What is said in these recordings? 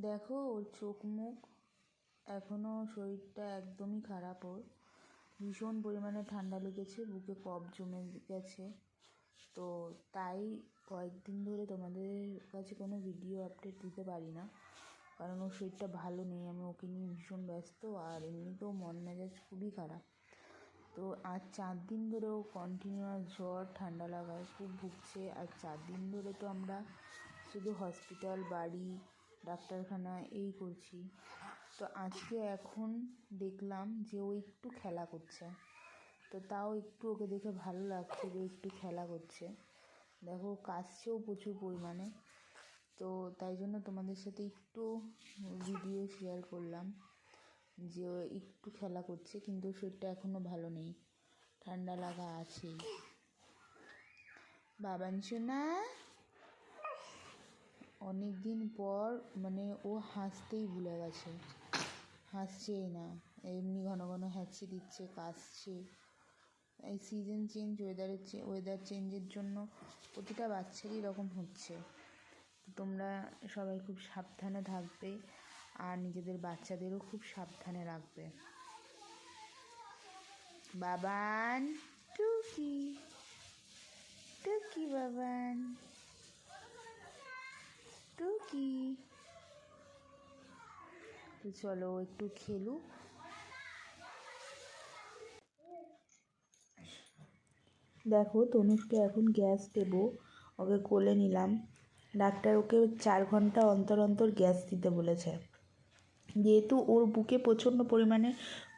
দেখো ওর চোখ মুখ এখনও শরীরটা একদমই খারাপ। ওর ভীষণ পরিমাণে ঠান্ডা লেগেছে, বুকে কফ জমে গেছে। তো তাই কয়েকদিন ধরে তোমাদের কাছে কোনো ভিডিও আপডেট দিতে পারি না, কারণ ওর শরীরটা ভালো নেই। আমি ওকে নিয়ে ভীষণ ব্যস্ত, আর এমনিতেও মন মেজাজ খুবই খারাপ। তো আজ 4 দিন ধরে ও কন্টিনিউয়াস জ্বর ঠান্ডা লাগায় খুব ভুগছে। আর 4 দিন ধরে তো আমরা শুধু হসপিটাল, বাড়ি, ডাক্তারখানা এই করছি। তো আজকে এখন দেখলাম যে ও একটু খেলা করছে, তো তাও একটু ওকে দেখে ভালো লাগছে যে একটু খেলা করছে। দেখো কাশছেও প্রচুর পরিমাণে। তো তাই জন্য তোমাদের সাথে একটু ভিডিও শেয়ার করলাম যে ও একটু খেলা করছে, কিন্তু শরীরটা এখনও ভালো নেই, ঠান্ডা লাগা আছেই। বাবান সোনা অনেক দিন পর মানে ও হাসতেই ভুলে গেছে, হাসছেই না, এমনি ঘন ঘন হ্যাঁচি দিচ্ছে, কাশছে। এই সিজন চেঞ্জ, ওয়েদার চেঞ্জের জন্য প্রতিটা বাচ্চারই এরকম হচ্ছে। তোমরা সবাই খুব সাবধানে থাকবে, আর নিজেদের বাচ্চাদেরও খুব সাবধানে রাখবে। বাবান টুকি, টুকি বাবান টুকি। তো চলো একটু খেলুক। দেখো তনুষকে এখন গ্যাস দেবো, ওকে কোলে নিলাম। ডাক্তার ওকে 4 ঘন্টা অন্তর অন্তর গ্যাস দিতে বলেছে, যেহেতু ওর বুকে প্রচণ্ড পরিমাণে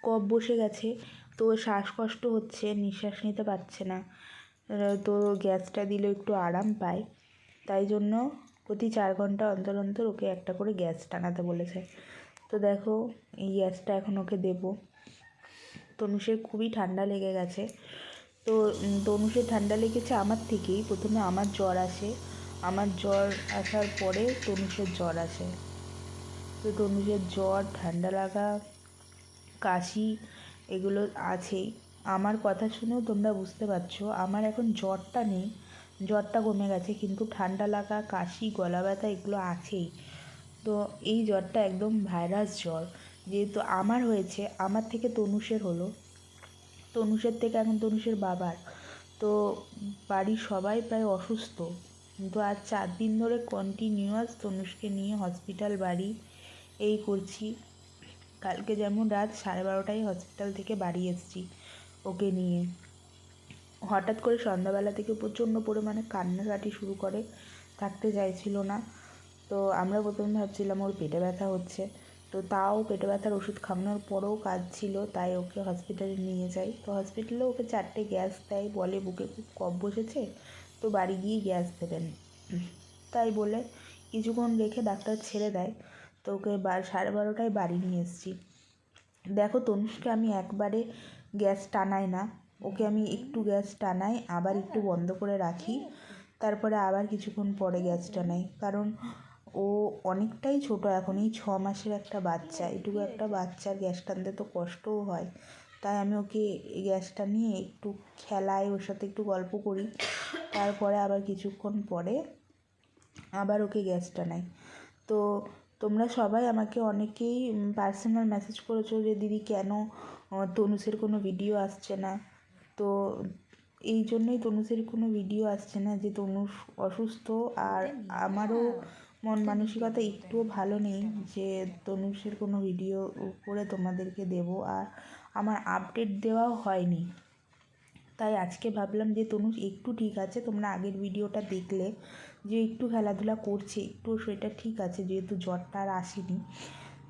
কফ বসে গেছে। তো শ্বাসকষ্ট হচ্ছে, নিঃশ্বাস নিতে পারছে না। তো গ্যাসটা দিলে একটু আরাম পায়, তাই জন্য প্রতি 4 ঘন্টা অন্তর অন্তর ওকে একটা করে গ্যাস টানাতে বলেছে। তো দেখো এই গ্যাসটা এখন ওকে দেবো। তনুষের খুবই ঠান্ডা লেগে গেছে। তো তনুষের ঠান্ডা লেগেছে আমার থেকেই। প্রথমে আমার জ্বর আসে, আমার জ্বর আসার পরে তনুষের জ্বর আসে। তো তনুষের জ্বর, ঠান্ডা লাগা, কাশি এগুলো আছেই। আমার কথা শুনেও তোমরা বুঝতে পারছো আমার এখন জ্বরটা নেই, জ্বরটা কমে গেছে, কিন্তু ঠান্ডা লাগা, কাশি, গলা ব্যথা এগুলো আছেই। তো এই জ্বরটা একদম ভাইরাস জ্বর, যেহেতু আমার হয়েছে, আমার থেকে তনুষের হলো, তনুষের থেকে এখন তনুষের বাবার। তো বাড়ির সবাই প্রায় অসুস্থ, কিন্তু আজ 4 দিন ধরে কন্টিনিউয়াস তনুষকে নিয়ে হসপিটাল, বাড়ি এই করছি। কালকে যেমন রাত 12:30টায় হসপিটাল থেকে বাড়ি এসেছি ওকে নিয়ে। হঠাৎ করে সন্ধ্যাবেলা থেকে প্রচণ্ড পরিমাণে কান্নাকাটি শুরু করে, থাকতে চাইছিল না। তো আমরা প্রথমে ভাবছিলাম ওর পেটে ব্যথা হচ্ছে, তো তাও পেটে ব্যথার ওষুধ খাওয়ানোর পরেও কাজ ছিল, তাই ওকে হসপিটালে নিয়ে যাই। তো হসপিটালে ওকে 4টে গ্যাস দেয়, বলে বুকে খুব কফ বসেছে, তো বাড়ি গিয়ে গ্যাস দেবেন। তাই বলে কিছুক্ষণ রেখে ডাক্তার ছেড়ে দেয়। তো ওকে 12:30টায় বাড়ি নিয়ে এসেছি। দেখো তনুষকে আমি একবারে গ্যাস টানাই না, ওকে আমি একটু গ্যাস টানাই, আবার একটু বন্ধ করে রাখি, তারপরে আবার কিছুক্ষণ পরে গ্যাস টানাই। কারণ ও অনেকটাই ছোট এখন, এই 6 মাসের একটা বাচ্চা, এটুকু একটা বাচ্চার গ্যাস টানতে তো কষ্টও হয়। তাই আমি ওকে গ্যাসটা নিয়ে একটু খেলাই, ওর সাথে একটু গল্প করি, তারপরে আবার কিছুক্ষণ পরে আবার ওকে গ্যাস টানাই। তো তোমরা সবাই আমাকে অনেকেই পার্সোনাল মেসেজ করেছো যে দিদি কেন তনুষের কোনো ভিডিও আসছে না। তো এই জন্যই তনুষের কোনো ভিডিও আসছে না যে তনুষ অসুস্থ, আর আমারও মন মানসিকতা একটুও ভালো নেই যে তনুষের কোনো ভিডিও করে তোমাদেরকে দেব, আর আমার আপডেট দেওয়াও হয়নি। তাই আজকে ভাবলাম যে তনুষ একটু ঠিক আছে, তোমরা আগের ভিডিওটা দেখলে যে একটু খেলাধুলা করছে, একটু সেটা ঠিক আছে, যেহেতু জ্বরটা আর আসেনি।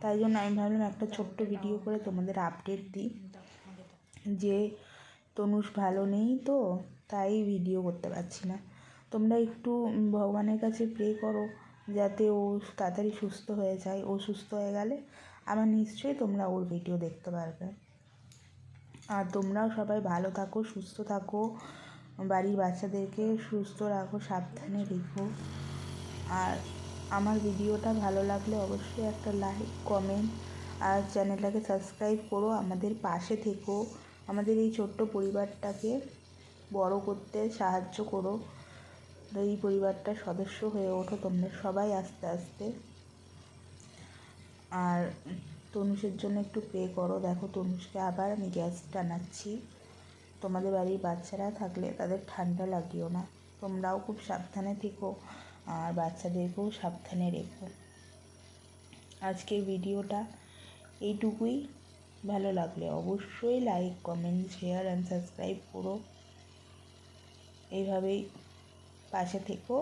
তাই জন্য আমি ভাবলাম একটা ছোট্ট ভিডিও করে তোমাদের আপডেট দিই যে তনুষ ভালো নেই, তো তাই ভিডিও করতে পারছি না। তোমরা একটু ভগবানের কাছে প্রে করো যাতে ও তাড়াতাড়ি সুস্থ হয়ে যায়। ও সুস্থ হয়ে গেলে আমার নিশ্চয়ই তোমরা ওর ভিডিও দেখতে পারবে। আর তোমরাও সবাই ভালো থাকো, সুস্থ থাকো, বাড়ির বাচ্চাদেরকে সুস্থ রাখো, সাবধানে রেখো। আর আমার ভিডিওটা ভালো লাগলে অবশ্যই একটা লাইক, কমেন্ট আর চ্যানেলটাকে সাবস্ক্রাইব করো, আমাদের পাশে থেকো, আমাদের এই ছোট্ট পরিবারটাকে বড় করতে সাহায্য করো। এই পরিবারটার সদস্য হয়ে ওঠো তোমরা সবাই আস্তে আস্তে। আর তনুষের জন্য একটু প্রে করো। দেখো তনুষকে আবার আমি গ্যাস টানাচ্ছি। তোমাদের বাড়ির বাচ্চারা থাকলে তাদের ঠান্ডা লাগিও না, তোমরাও খুব সাবধানে থেকো আর বাচ্চাদেরকেও সাবধানে রেখো। আজকের ভিডিওটা এইটুকুই। ভালো লাগলে অবশ্যই like, comment, share and subscribe করো। এইভাবেই পাশে থেকো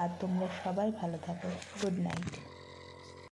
আর তোমরা সবাই ভালো থাকো। Good night.